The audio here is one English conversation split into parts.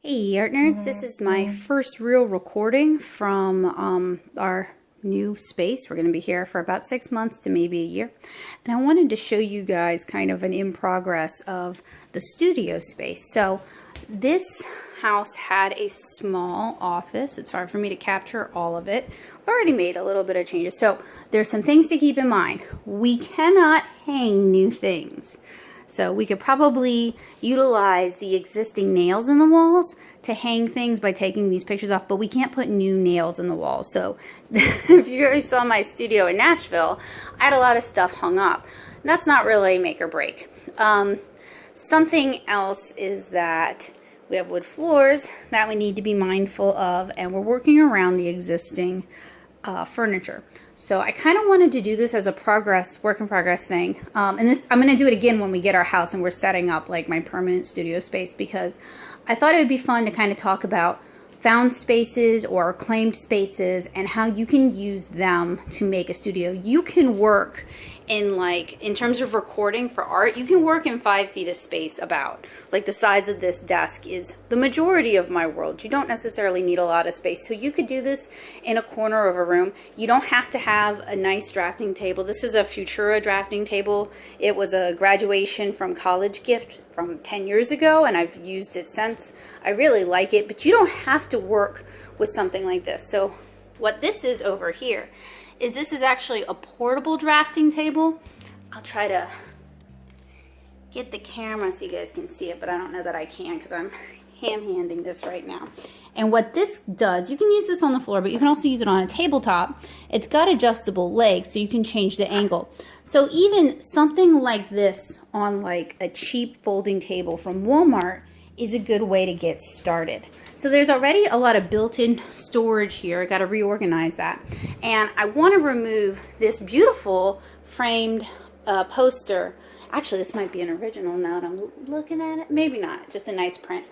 Hey Artnerds, this is my first real recording from our new space. We're going to be here for about 6 months to maybe a year. And I wanted to show you guys kind of an in progress of the studio space. So this house had a small office. It's hard for me to capture all of it. I've already made a little bit of changes. So there's some things to keep in mind. We cannot hang new things. So we could probably utilize the existing nails in the walls to hang things by taking these pictures off, but we can't put new nails in the walls. So if you guys saw my studio in Nashville, I had a lot of stuff hung up. And that's not really make or break. Something else is that we have wood floors that we need to be mindful of, and we're working around the existing furniture. So I kind of wanted to do this as a work in progress thing. And this, I'm going to do it again when we get our house and we're setting up like my permanent studio space, because I thought it would be fun to kind of talk about found spaces or claimed spaces and how you can use them to make a studio. You can work in terms of recording for art, you can work in 5 feet of space about. Like the size of this desk is the majority of my world. You don't necessarily need a lot of space. So you could do this in a corner of a room. You don't have to have a nice drafting table. This is a Futura drafting table. It was a graduation from college gift from 10 years ago, and I've used it since. I really like it, but you don't have to work with something like this. So what this is over here is this is actually a portable drafting table. I'll try to get the camera so you guys can see it, but I don't know that I can because I'm hand-handing this right now. And what this does, you can use this on the floor, but you can also use it on a tabletop. It's got adjustable legs, so you can change the angle. So even something like this on like a cheap folding table from Walmart is a good way to get started. So there's already a lot of built-in storage here. I got to reorganize that. And I want to remove this beautiful framed poster. Actually, this might be an original now that I'm looking at it. Maybe not, just a nice print.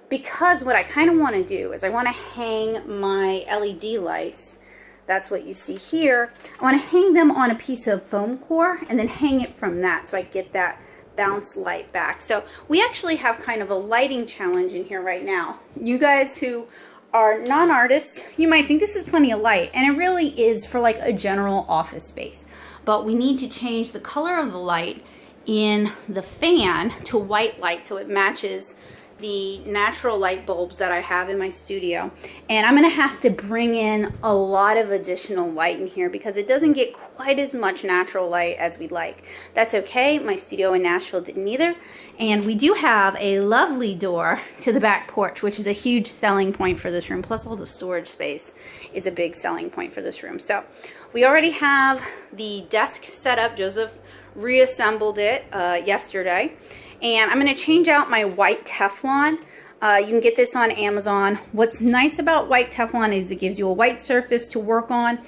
Because what I kind of want to do is I want to hang my LED lights. That's what you see here. I want to hang them on a piece of foam core and then hang it from that so I get that bounce light back. So we actually have kind of a lighting challenge in here right now. You guys who are non-artists, you might think this is plenty of light, and it really is for like a general office space. But we need to change the color of the light in the fan to white light so it matches the natural light bulbs that I have in my studio. And I'm gonna have to bring in a lot of additional light in here because it doesn't get quite as much natural light as we'd like. That's okay, my studio in Nashville didn't either. And we do have a lovely door to the back porch, which is a huge selling point for this room. Plus all the storage space is a big selling point for this room. So we already have the desk set up. Joseph reassembled it yesterday. And I'm going to change out my white Teflon. You can get this on Amazon. What's nice about white Teflon is it gives you a white surface to work on.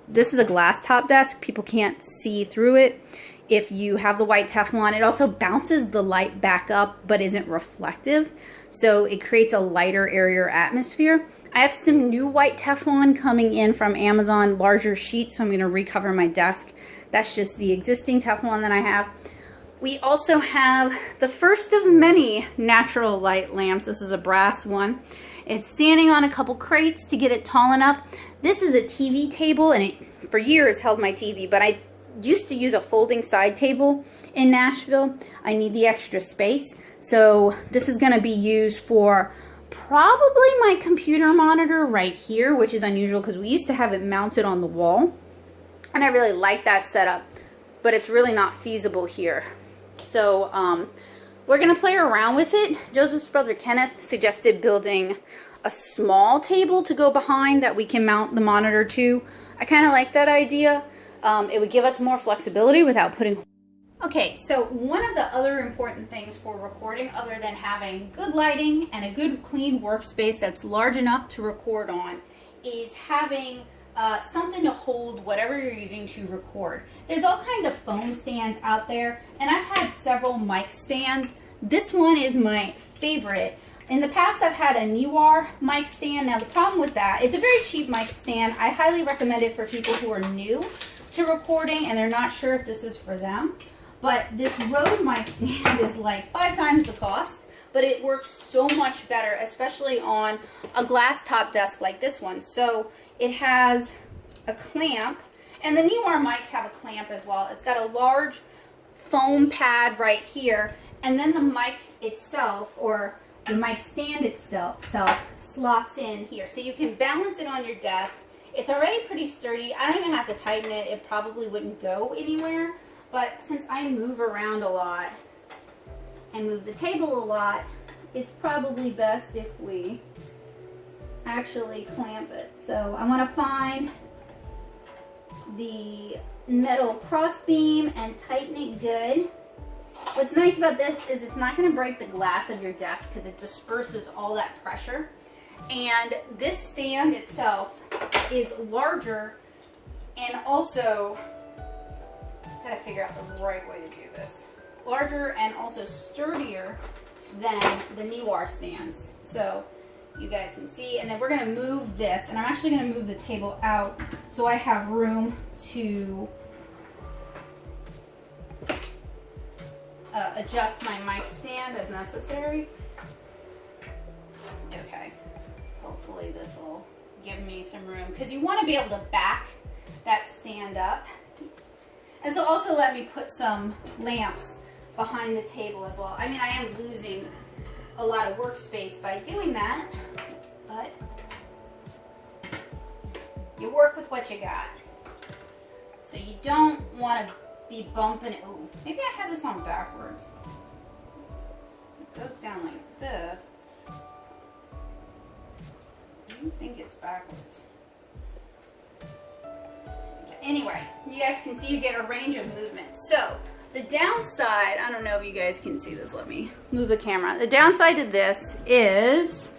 This is a glass top desk. People can't see through it. If you have the white Teflon, it also bounces the light back up but isn't reflective. So it creates a lighter, airier atmosphere. I have some new white Teflon coming in from Amazon, larger sheets, so I'm going to recover my desk. That's just the existing Teflon that I have. We also have the first of many natural light lamps. This is a brass one. It's standing on a couple crates to get it tall enough. This is a TV table, and it for years held my TV, but I used to use a folding side table in Nashville. I need the extra space, so this is going to be used for probably my computer monitor right here, which is unusual because we used to have it mounted on the wall, and I really like that setup, but it's really not feasible here. So we're going to play around with it. Joseph's brother Kenneth suggested building a small table to go behind that we can mount the monitor to. I kind of like that idea. It would give us more flexibility without putting... Okay, so one of the other important things for recording, other than having good lighting and a good clean workspace that's large enough to record on, is having something to hold whatever you're using to record. There's all kinds of foam stands out there, and I've had several mic stands. This one is my favorite. In the past, I've had a Niwar mic stand. Now, the problem with that, it's a very cheap mic stand. I highly recommend it for people who are new to recording and they're not sure if this is for them. But this Rode mic stand is like 5 times the cost, but it works so much better, especially on a glass top desk like this one. So it has a clamp, and the Neewer mics have a clamp as well. It's got a large foam pad right here, and then the mic itself, or the mic stand itself slots in here. So you can balance it on your desk. It's already pretty sturdy. I don't even have to tighten it. It probably wouldn't go anywhere. But since I move around a lot and move the table a lot, it's probably best if we actually clamp it. So I want to find the metal crossbeam and tighten it good. What's nice about this is it's not going to break the glass of your desk because it disperses all that pressure. And this stand itself is larger, and also, gotta figure out the right way to do this. Larger and also sturdier than the Neewer stands. So you guys can see, and then we're gonna move this, and I'm actually gonna move the table out so I have room to adjust my mic stand as necessary. Okay, hopefully this will give me some room, because you want to be able to back that stand up. And so also let me put some lamps behind the table as well. I mean, I am losing a lot of workspace by doing that, but you work with what you got. So you don't want to be bumping it. Oh, maybe I have this on backwards. It goes down like this. I don't think it's backwards. Okay, anyway, you guys can see you get a range of movement. So the downside, I don't know if you guys can see this. Let me move the camera. The downside to this is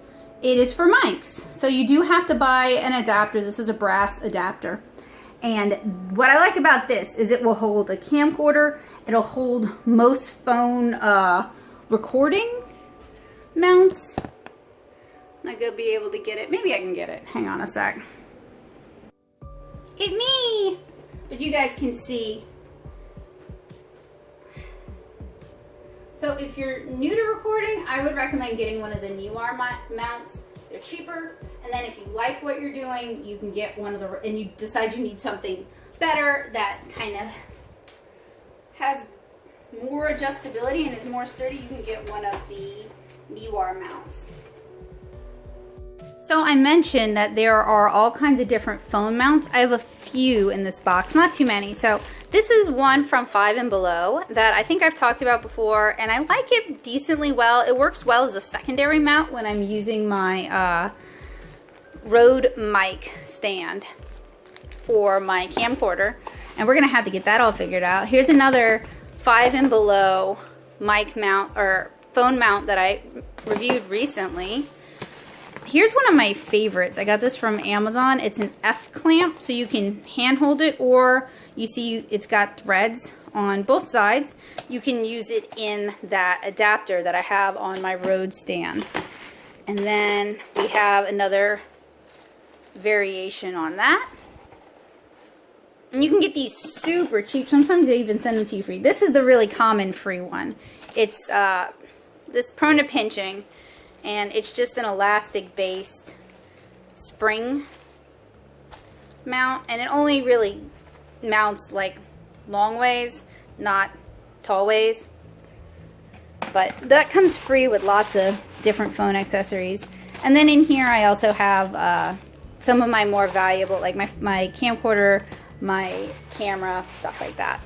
it is for mics. So you do have to buy an adapter. This is a brass adapter. And what I like about this is it will hold a camcorder. It'll hold most phone recording mounts. I'm not gonna be able to get it. Maybe I can get it. Hang on a sec. It's me! But you guys can see. So if you're new to recording, I would recommend getting one of the Neewer mounts. They're cheaper. And then if you like what you're doing, you can get one of the, and you decide you need something better that kind of has more adjustability and is more sturdy, you can get one of the Neewer mounts. So I mentioned that there are all kinds of different phone mounts. I have a few in this box, not too many. So this is one from 5 and Below that I think I've talked about before, and I like it decently well. It works well as a secondary mount when I'm using my Rode mic stand for my camcorder, and we're gonna have to get that all figured out. Here's another 5 and Below mic mount or phone mount that I reviewed recently. Here's one of my favorites. I got this from Amazon. It's an F clamp, so you can hand hold it, or you see it's got threads on both sides. You can use it in that adapter that I have on my Rode stand. And then we have another variation on that. And you can get these super cheap. Sometimes they even send them to you free. This is the really common free one. It's this prone to pinching, and it's just an elastic based spring mount, and it only really mounts like long ways, not tall ways. But that comes free with lots of different phone accessories. And then in here I also have some of my more valuable, like my camcorder, my camera, stuff like that.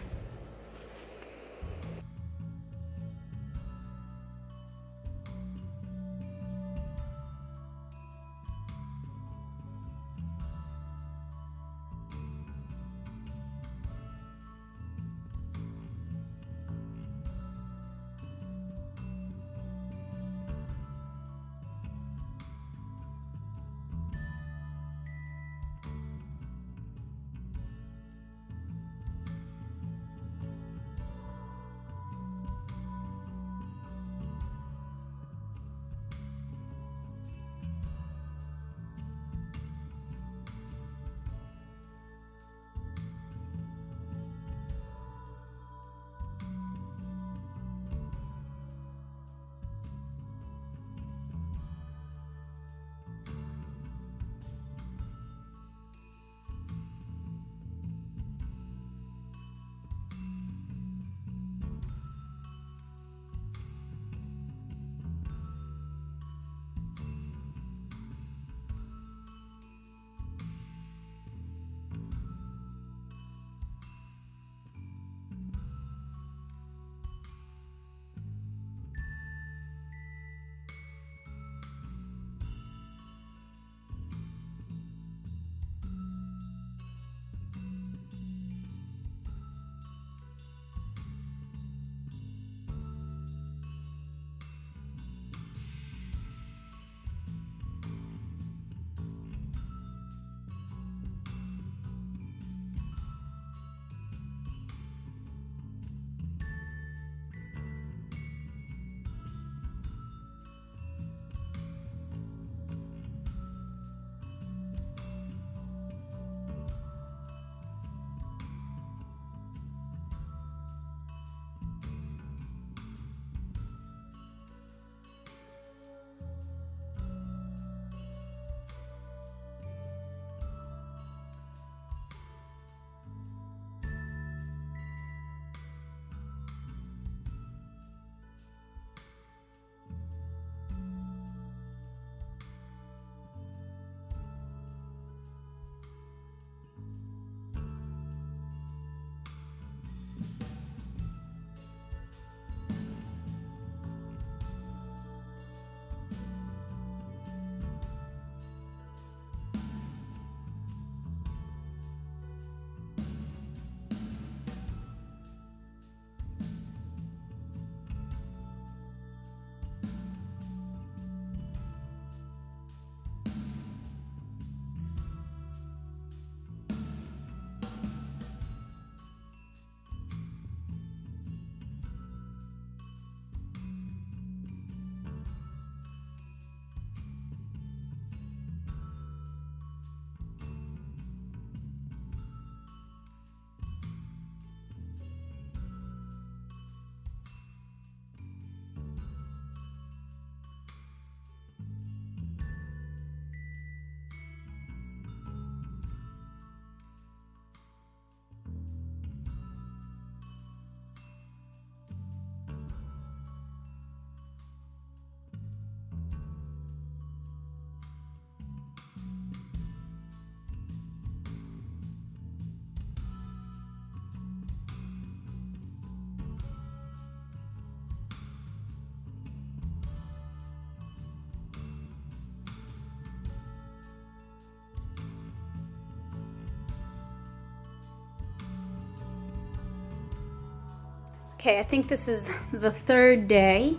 Okay, I think this is the third day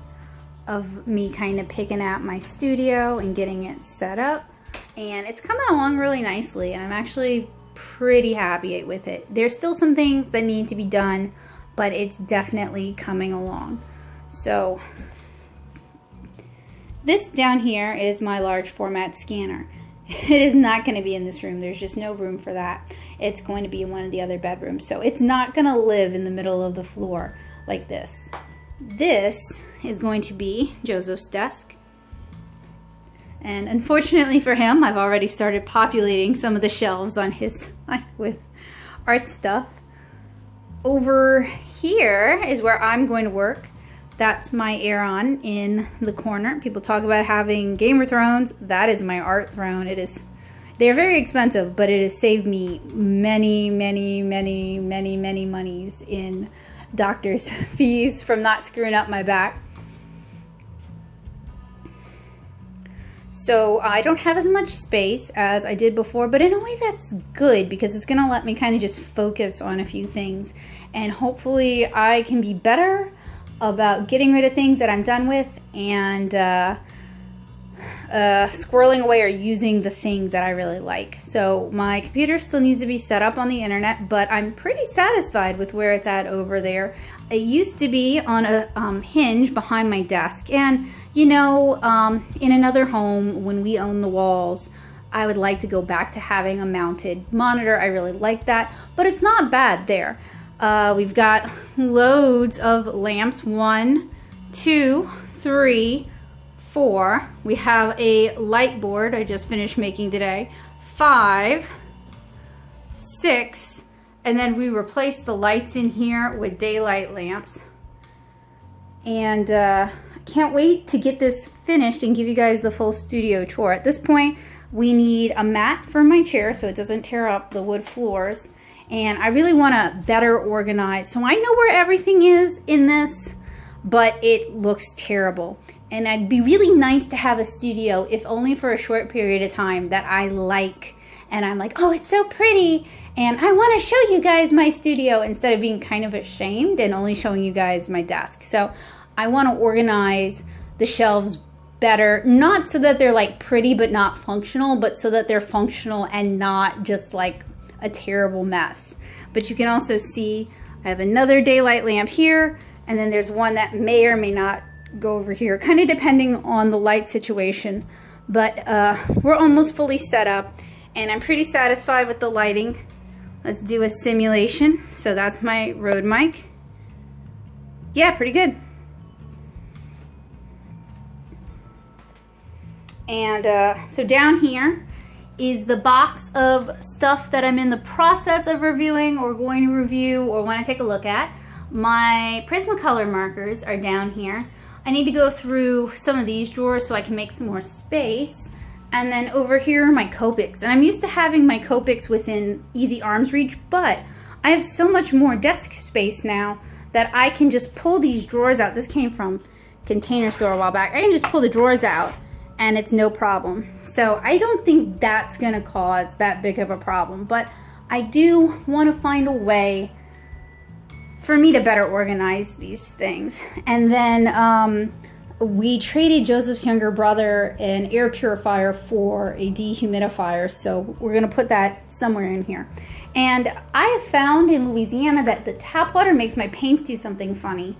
of me kind of picking out my studio and getting it set up. And it's coming along really nicely, and I'm actually pretty happy with it. There's still some things that need to be done, but it's definitely coming along. So this down here is my large format scanner. It is not going to be in this room. There's just no room for that. It's going to be in one of the other bedrooms. So it's not going to live in the middle of the floor like this. This is going to be Joseph's desk. And unfortunately for him, I've already started populating some of the shelves on his with art stuff. Over here is where I'm going to work. That's my Aeron in the corner. People talk about having Game of Thrones. That is my art throne. They're very expensive, but it has saved me many monies in doctor's fees from not screwing up my back. So I don't have as much space as I did before, but in a way that's good because it's gonna let me kind of just focus on a few things, and hopefully I can be better about getting rid of things that I'm done with and squirreling away or using the things that I really like. So my computer still needs to be set up on the internet, but I'm pretty satisfied with where it's at over there. It used to be on a hinge behind my desk, and you know, in another home when we own the walls, I would like to go back to having a mounted monitor. I really like that, but it's not bad there. We've got loads of lamps. 1, 2, 3, 4. We have a light board I just finished making today. 5, 6, and then we replaced the lights in here with daylight lamps. And I can't wait to get this finished and give you guys the full studio tour. At this point, we need a mat for my chair so it doesn't tear up the wood floors. And I really want to better organize. So I know where everything is in this, but it looks terrible. And it'd be really nice to have a studio, if only for a short period of time, that I like. And I'm like, oh, it's so pretty. And I want to show you guys my studio instead of being kind of ashamed and only showing you guys my desk. So I want to organize the shelves better, not so that they're like pretty but not functional, but so that they're functional and not just like a terrible mess. But you can also see I have another daylight lamp here, and then there's one that may or may not go over here, kind of depending on the light situation. But we're almost fully set up, and I'm pretty satisfied with the lighting. Let's do a simulation. So that's my Rode mic. Yeah, pretty good. And so down here is the box of stuff that I'm in the process of reviewing or going to review or want to take a look at. My Prismacolor markers are down here. I need to go through some of these drawers so I can make some more space. And then over here are my Copics. And I'm used to having my Copics within easy arm's reach, but I have so much more desk space now that I can just pull these drawers out. This came from Container Store a while back. I can just pull the drawers out and it's no problem. So I don't think that's gonna cause that big of a problem, but I do want to find a way for me to better organize these things. And then we traded Joseph's younger brother an air purifier for a dehumidifier, so we're gonna put that somewhere in here. And I have found in Louisiana that the tap water makes my paints do something funny.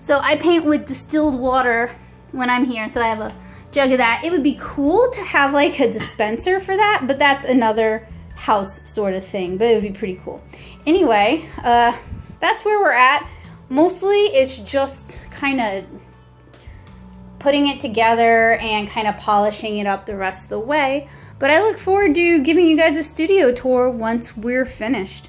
So I paint with distilled water when I'm here, so I have a jug of that. It would be cool to have like a dispenser for that, but that's another house sort of thing, but it would be pretty cool. Anyway, that's where we're at. Mostly it's just kind of putting it together and kind of polishing it up the rest of the way. But I look forward to giving you guys a studio tour once we're finished.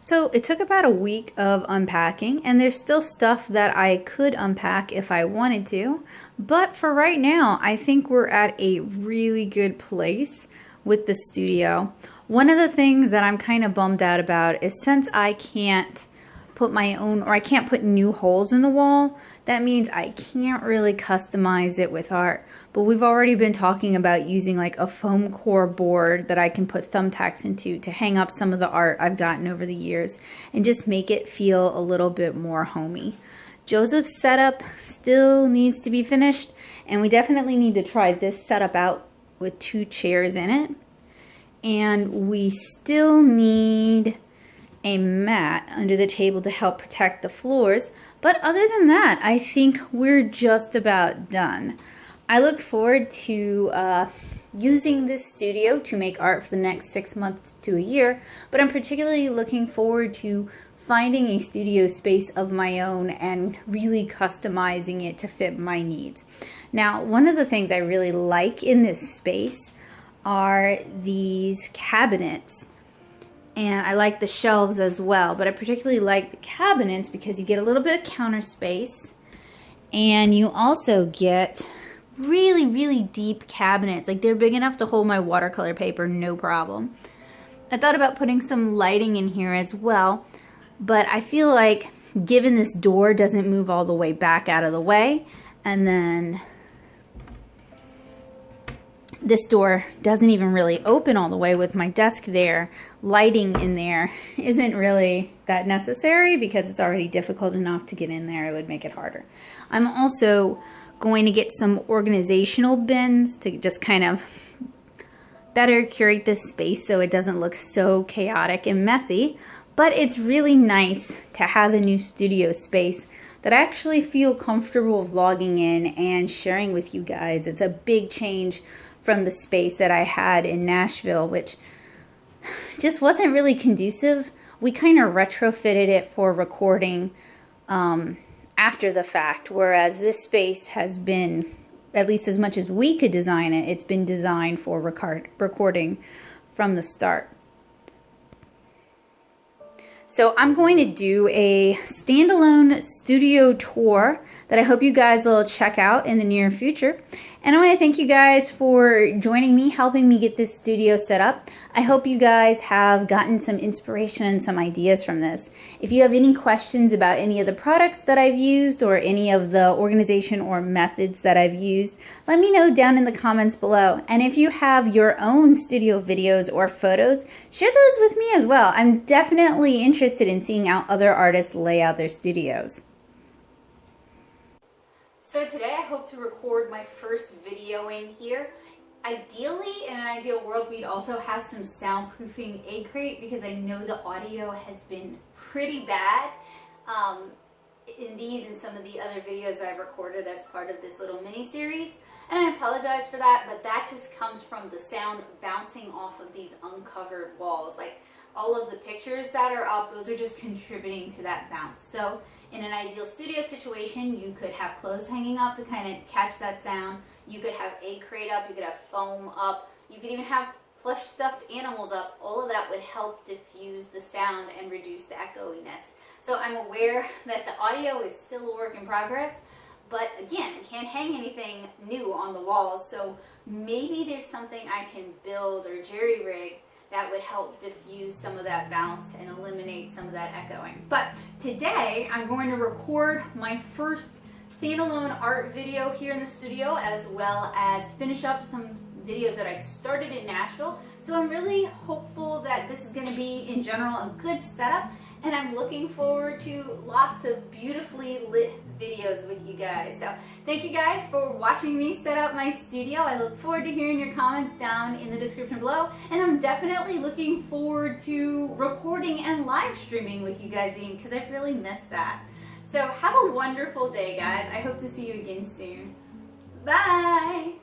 So it took about a week of unpacking, and there's still stuff that I could unpack if I wanted to, but for right now I think we're at a really good place with the studio. One of the things that I'm kind of bummed out about is since I can't put my own, or I can't put new holes in the wall, that means I can't really customize it with art. But we've already been talking about using like a foam core board that I can put thumbtacks into to hang up some of the art I've gotten over the years and just make it feel a little bit more homey. Joseph's setup still needs to be finished, and we definitely need to try this setup out with 2 chairs in it. And we still need a mat under the table to help protect the floors. But other than that, I think we're just about done. I look forward to using this studio to make art for the next 6 months to a year, but I'm particularly looking forward to finding a studio space of my own and really customizing it to fit my needs. Now, one of the things I really like in this space are these cabinets. And I like the shelves as well, but I particularly like the cabinets because you get a little bit of counter space, and you also get really, really deep cabinets. Like, they're big enough to hold my watercolor paper, no problem. I thought about putting some lighting in here as well, but I feel like given this door doesn't move all the way back out of the way, and then this door doesn't even really open all the way with my desk there, lighting in there isn't really that necessary because it's already difficult enough to get in there. It would make it harder. I'm also going to get some organizational bins to just kind of better curate this space so it doesn't look so chaotic and messy. But it's really nice to have a new studio space that I actually feel comfortable vlogging in and sharing with you guys. It's a big change from the space that I had in Nashville, which just wasn't really conducive. We kind of retrofitted it for recording after the fact, whereas this space has been, at least as much as we could design it, it's been designed for recording from the start. So I'm going to do a standalone studio tour that I hope you guys will check out in the near future. And I want to thank you guys for joining me, helping me get this studio set up. I hope you guys have gotten some inspiration and some ideas from this. If you have any questions about any of the products that I've used or any of the organization or methods that I've used, let me know down in the comments below. And if you have your own studio videos or photos, share those with me as well. I'm definitely interested in seeing how other artists lay out their studios. So today I hope to record my first video in here. Ideally, in an ideal world, we'd also have some soundproofing egg crate because I know the audio has been pretty bad in these and some of the other videos I've recorded as part of this little mini-series. And I apologize for that, but that just comes from the sound bouncing off of these uncovered walls. Like, all of the pictures that are up, those are just contributing to that bounce. So in an ideal studio situation, you could have clothes hanging up to kind of catch that sound. You could have egg crate up, you could have foam up, you could even have plush stuffed animals up. All of that would help diffuse the sound and reduce the echoiness. So I'm aware that the audio is still a work in progress, but again, can't hang anything new on the walls, so maybe there's something I can build or jerry-rig that would help diffuse some of that bounce and eliminate some of that echoing. But today I'm going to record my first standalone art video here in the studio, as well as finish up some videos that I started in Nashville. So I'm really hopeful that this is going to be, in general, a good setup, and I'm looking forward to lots of beautifully lit videos with you guys. So thank you guys for watching me set up my studio. I look forward to hearing your comments down in the description below, and I'm definitely looking forward to recording and live streaming with you guys because I've really missed that. So have a wonderful day, guys. I hope to see you again soon. Bye!